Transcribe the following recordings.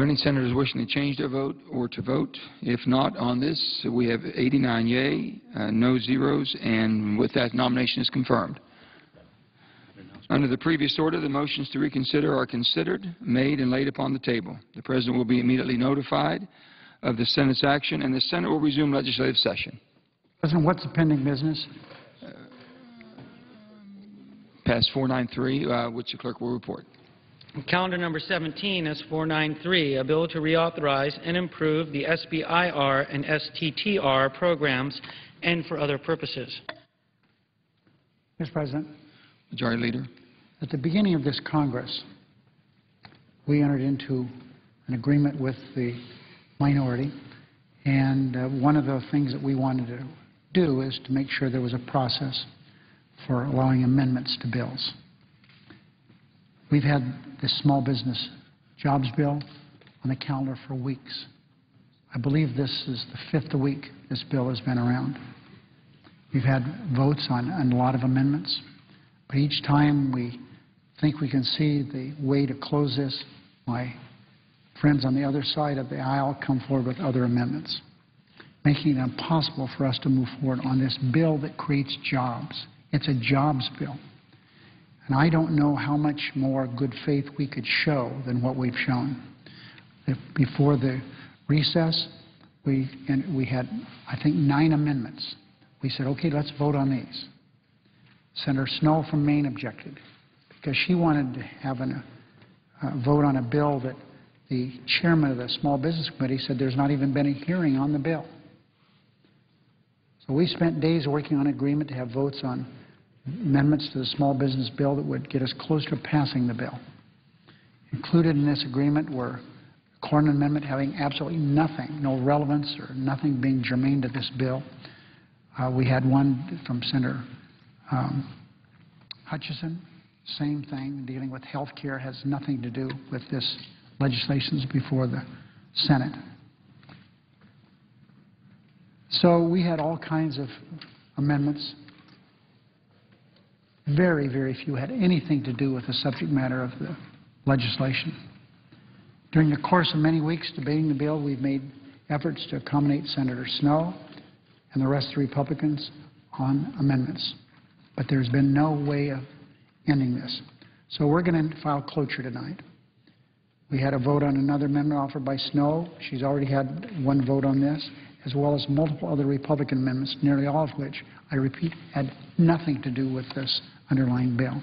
any senators wishing to change their vote or to vote? If not on this, we have 89 yea, no zeros, and with that, nomination is confirmed. Under the previous order, the motions to reconsider are considered, made, and laid upon the table. The President will be immediately notified of the Senate's action, and the Senate will resume legislative session. President, what's the pending business? Pass 493, which the clerk will report. Calendar number 17 is 493, a bill to reauthorize and improve the SBIR and STTR programs and for other purposes. Mr. President. Majority Leader. At the beginning of this Congress, we entered into an agreement with the minority, and one of the things that we wanted to do is to make sure there was a process for allowing amendments to bills. We've had this small business jobs bill on the calendar for weeks. I believe this is the 5th week this bill has been around. We've had votes on a lot of amendments, but each time we think we can see the way to close this, my friends on the other side of the aisle come forward with other amendments, making it impossible for us to move forward on this bill that creates jobs. It's a jobs bill. And I don't know how much more good faith we could show than what we've shown. Before the recess, we had, I think, 9 amendments. We said, okay, let's vote on these. Senator Snowe from Maine objected because she wanted to have a vote on a bill that the chairman of the Small Business Committee said there's not even been a hearing on the bill. So we spent days working on an agreement to have votes on amendments to the small business bill that would get us closer to passing the bill. Included in this agreement were the Cornyn Amendment having absolutely nothing, no relevance or nothing being germane to this bill. We had one from Senator Hutchison, same thing, dealing with health care, has nothing to do with this legislation before the Senate. So we had all kinds of amendments. Very, very few had anything to do with the subject matter of the legislation. During the course of many weeks debating the bill, we've made efforts to accommodate Senator Snowe and the rest of the Republicans on amendments. But there's been no way of ending this. So we're going to file cloture tonight. We had a vote on another amendment offered by Snowe. She's already had one vote on this, as well as multiple other Republican amendments, nearly all of which, I repeat, had nothing to do with this underlying bill.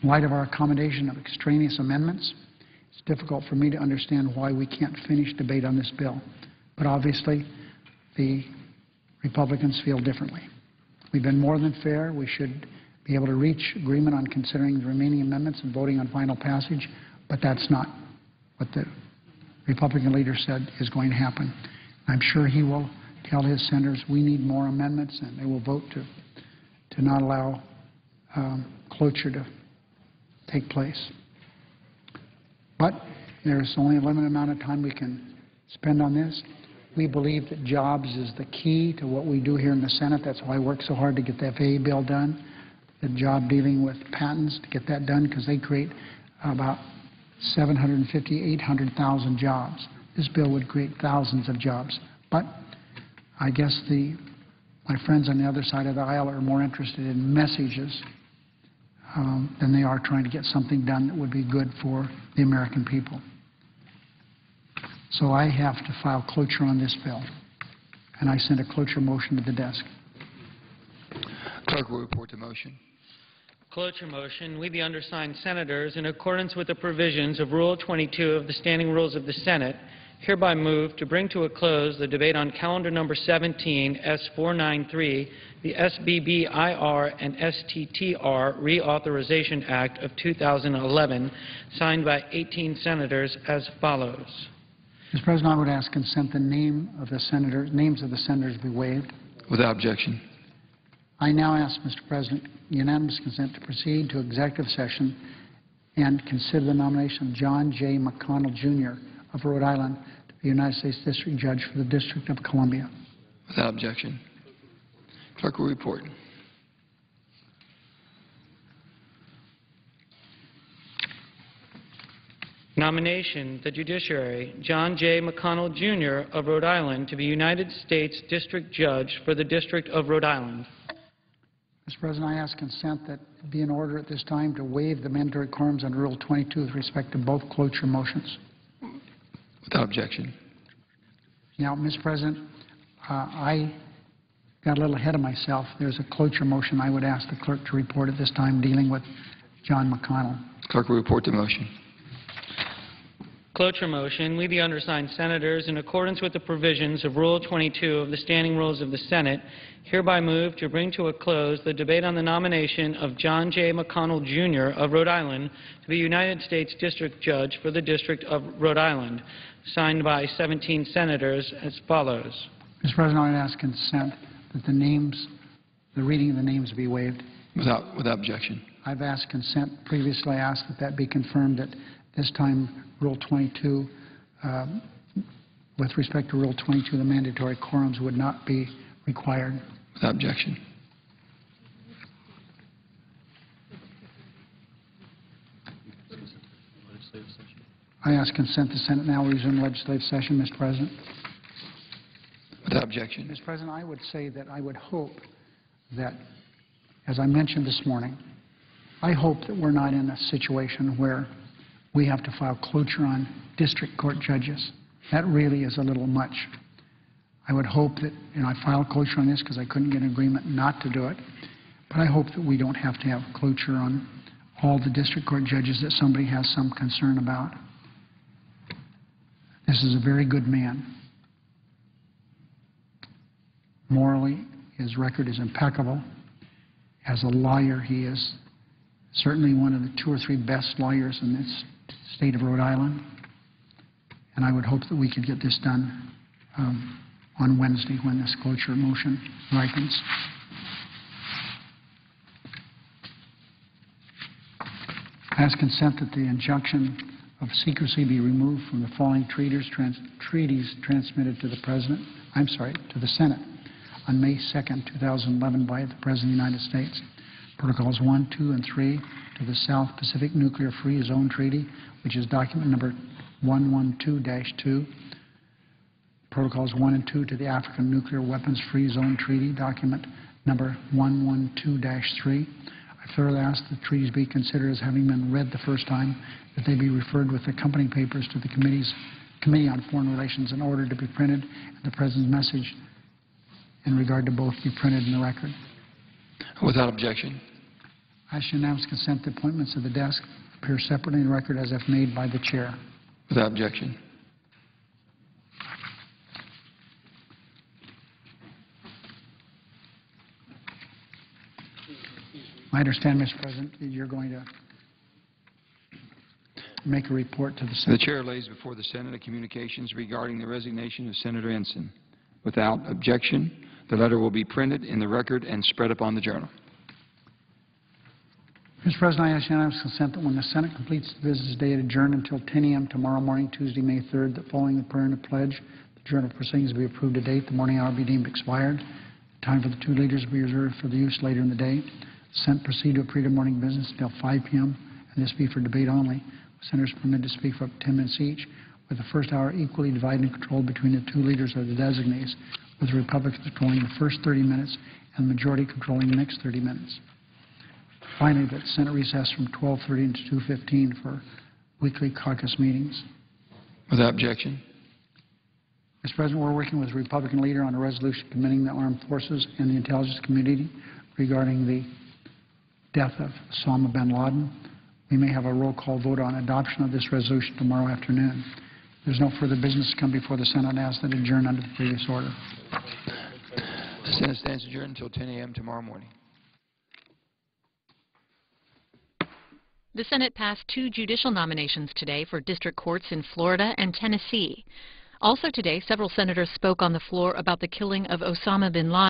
In light of our accommodation of extraneous amendments, it's difficult for me to understand why we can't finish debate on this bill. But obviously, the Republicans feel differently. We've been more than fair. We should be able to reach agreement on considering the remaining amendments and voting on final passage, but that's not what the Republican leader said is going to happen. I'm sure he will tell his senators we need more amendments, and they will vote to not allow cloture to take place. But there's only a limited amount of time we can spend on this. We believe that jobs is the key to what we do here in the Senate. That's why I work so hard to get the FAA bill done, the job dealing with patents, to get that done, because they create about 750,000, 800,000 jobs. This bill would create thousands of jobs. But I guess my friends on the other side of the aisle are more interested in messages than they are trying to get something done that would be good for the American people. So I have to file cloture on this bill, and I sent a cloture motion to the desk. Clerk will report the motion. Cloture motion. We, the undersigned senators, in accordance with the provisions of Rule 22 of the Standing Rules of the Senate, hereby move to bring to a close the debate on calendar number 17, S493, the SBBIR and STTR Reauthorization Act of 2011, signed by 18 senators as follows. Mr. President, I would ask consent the names of the senators be waived. Without objection. I now ask, Mr. President, unanimous consent to proceed to executive session and consider the nomination of John J. McConnell, Jr. of Rhode Island to be United States District Judge for the District of Columbia. Without objection. Clerk will report. Nomination, the judiciary, John J. McConnell, Jr. of Rhode Island to be United States District Judge for the District of Rhode Island. Mr. President, I ask consent that it be in order at this time to waive the mandatory quorums under Rule 22 with respect to both cloture motions. Without objection. Now, Mr. President, I got a little ahead of myself. There's a cloture motion I would ask the clerk to report at this time dealing with John McConnell. Clerk will report the motion. Cloture motion, we the undersigned senators, in accordance with the provisions of Rule 22 of the Standing Rules of the Senate, hereby move to bring to a close the debate on the nomination of John J. McConnell, Jr. of Rhode Island to be United States District Judge for the District of Rhode Island, signed by 17 senators as follows. Mr. President, I would ask consent that the reading of the names be waived. Without objection. I've asked consent previously. I ask that be confirmed at this time. Rule 22, with respect to Rule 22, the mandatory quorums would not be required. Without objection. I ask consent the Senate now resume legislative session, Mr. President. Without objection. Mr. President, I would say that I would hope that, as I mentioned this morning, I hope that we're not in a situation where we have to file cloture on district court judges. That really is a little much. I would hope that, I filed cloture on this because I couldn't get an agreement not to do it, but I hope that we don't have to have cloture on all the district court judges that somebody has some concern about. This is a very good man. Morally, his record is impeccable. As a lawyer, he is certainly one of the 2 or 3 best lawyers in this state of Rhode Island. And I would hope that we could get this done on Wednesday when this cloture motion ripens. I ask consent that the injunction of secrecy be removed from the following treaties transmitted to the Senate on May 2nd, 2011 by the President of the United States. Protocols 1, 2, and 3 to the South Pacific Nuclear Free Zone Treaty, which is document number 112-2. Protocols 1 and 2 to the African Nuclear Weapons Free Zone Treaty, document number 112-3. I further ask that the treaties be considered as having been read the first time, that they be referred with accompanying papers to the Committee on Foreign Relations in order to be printed, and the President's message in regard to both be printed in the record. Without objection. I shall announce consent to appointments of the desk appear separately in the record as if made by the Chair. Without objection. I understand, Mr. President, that you're going to make a report to the Senate. The Chair lays before the Senate a communications regarding the resignation of Senator Ensign. Without objection, the letter will be printed in the record and spread upon the journal. Mr. President, I ask unanimous consent that when the Senate completes the business day, it adjourn until 10 a.m. tomorrow morning, Tuesday, May 3rd, that following the prayer and the pledge, the journal of proceedings be approved to date. The morning hour be deemed expired. The time for the 2 leaders will be reserved for the use later in the day. The Senate proceed to a period of morning business until 5 p.m., and this be for debate only. The senators permitted to speak for up to 10 minutes each, with the first hour equally divided and controlled between the 2 leaders or the designees, with the Republicans controlling the first 30 minutes and the majority controlling the next 30 minutes. Finally, that Senate recess from 12:30 to 2:15 for weekly caucus meetings. Without objection. Mr. President, we're working with the Republican leader on a resolution commending the armed forces and the intelligence community regarding the death of Osama bin Laden. We may have a roll call vote on adoption of this resolution tomorrow afternoon. There's no further business to come before the Senate. I ask that it adjourn under the previous order. The Senate stands adjourned until 10 a.m. tomorrow morning. The Senate passed 2 judicial nominations today for district courts in Florida and Tennessee. Also today, several senators spoke on the floor about the killing of Osama bin Laden.